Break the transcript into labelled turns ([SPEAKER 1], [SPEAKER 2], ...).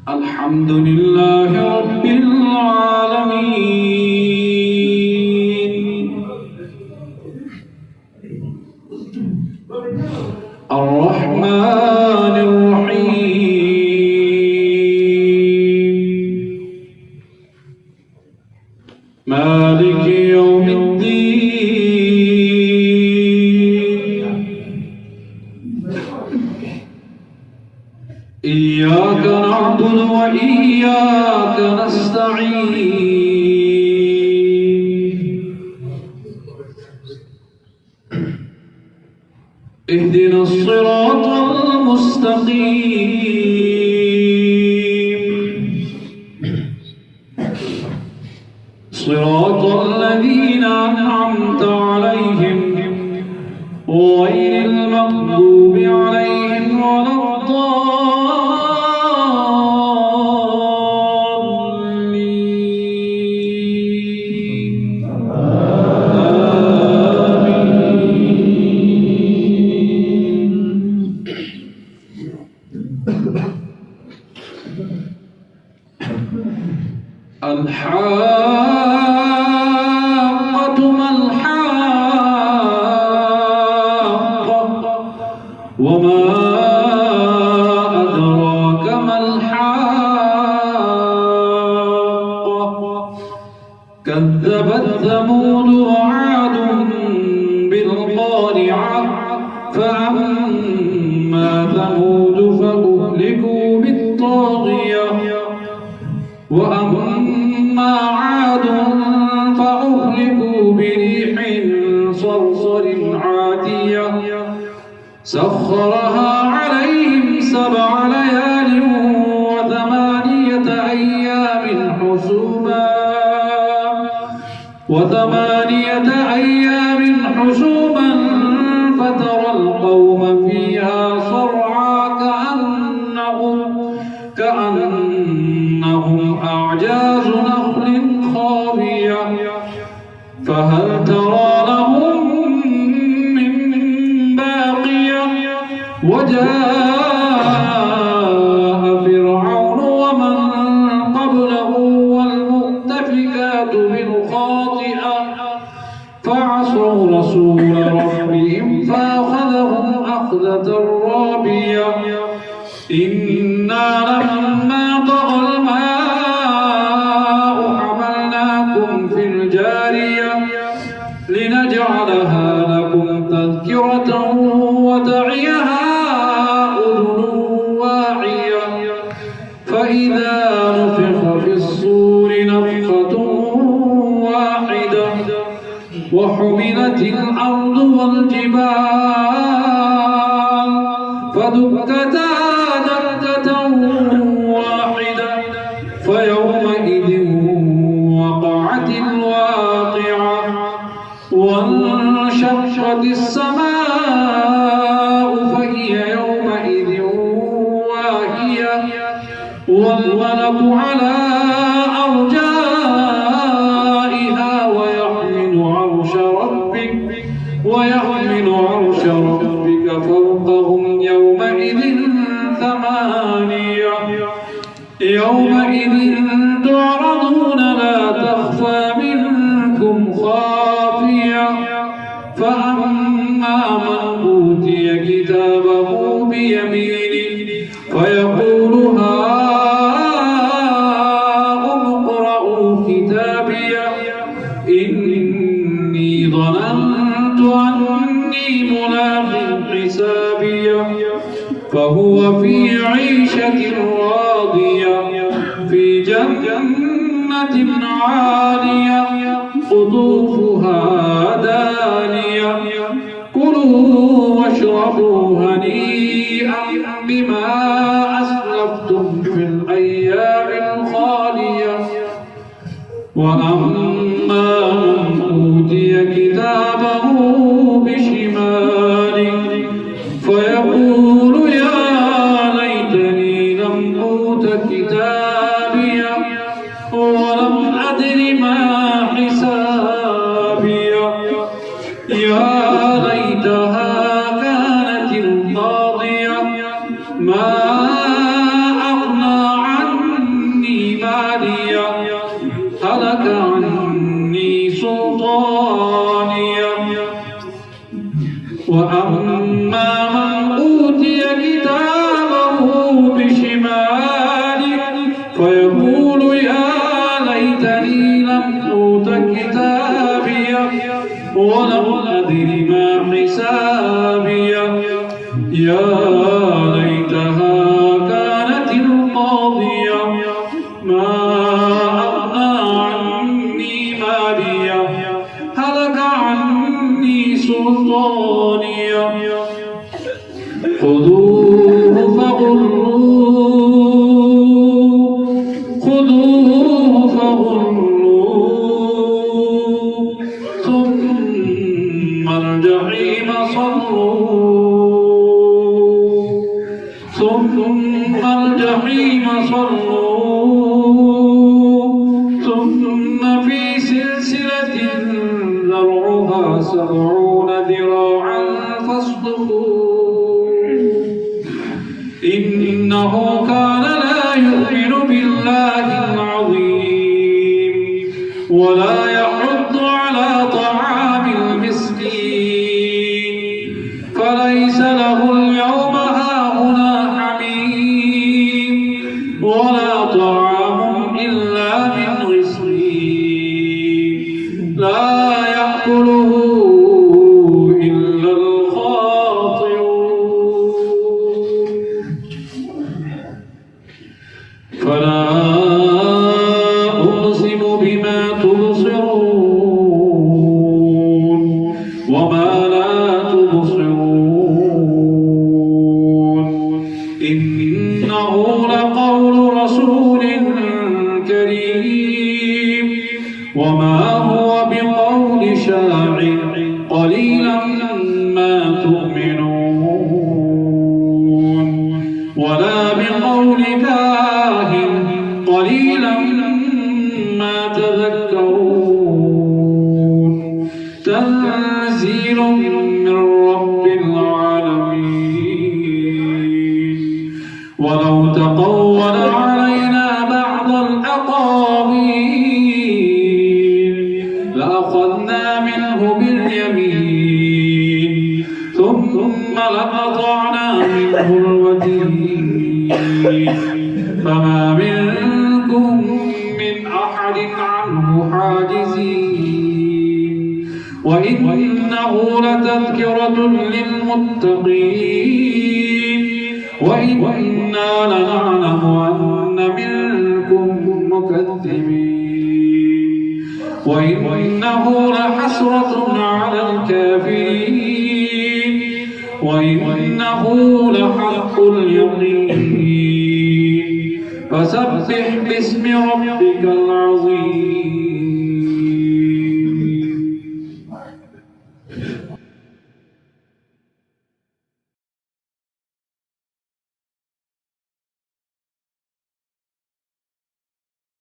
[SPEAKER 1] الحمد لله رب العالمين الرحمن الرحيم مالك يوم الدين إياك نعبد وإياك نستعين اهدنا الصراط المستقيم صراط الذين أنعمت عليهم غير المغضوب عليهم ولا الحاقة ما الحاقة وما أدراك ما الحاقة كذبت ثمود وعاد بالقارعة فأما ثمود فأهلكوا بالطاغية وأما عاد فأهلكوا بريح صرصر عاتية سخرها عليهم 7 ليال و8 أيام حسوما فترى القوم فيها صرعى كأنهم أعجاز نخل خاوية فهل ترى لهم من باقية وجاء فرعون ومن قبله والمؤتفكات بالخاطئة فعصوا رسول ربهم فأخذهم أخذة رابية إنا لما طغى الماء حملناكم في الجارية لنجعلها لكم تذكرة وتعيها أذن واعية فإذا نفخ في الصور نفخة واحدة وحملت الأرض والجبال فدكتا دكة واحدة فيومئذ وقعت الواقعة وانشقت السماء فهي يومئذ واهية والملك على أرجائها ويحمل عرش ربك فوقهم يومئذ 8 يومئذ تعرضون لا تخفى منكم خافية فأما من أوتي كتابه بيمينه فيقول هاؤم اقرءوا كتابيه إني ظننت أني ملاق حسابيه فهو في عيشة راضية في جنة عالية قطوفها دانية كلوا واشربوا هنيئا بما أسلفتم في الأيام الخالية وأما من أوتي كتابه بشماله فيقول يا ليتني لم أوت كتابيه ولم أدر ما حسابيه يا ليتها كانت القاضية ما أغنى عني صلوا ثم في سلسلة ذرعها 70 ذراعا فاسلكوه إنه كان لا يؤمن بالله العظيم ولا يحض على طعام المسكين فليس له اليوم هاهنا حميم ولا طعام إلا من غسلين لا يأكله إلا الخاطئون فلا أقسم بما تبصرون وما لا تبصرون إنه لقول رسول كريم وما هو بقول شاعر قليلا ما تؤمنون ولا بقول كاهن قليلا ما تذكرون تنزيل من رب العالمين ولو تقول علينا بعض الأقاويل لأخذنا منه باليمين ثم لقطعنا منه الوتين فما منكم من أحد عنه حاجزين وإنه لتذكرة للمتقين وإنا لنعلم أن منكم مكذبين وإنه لحسرة على الكافرين وإنه لحق اليقين فسبح باسم ربك العظيم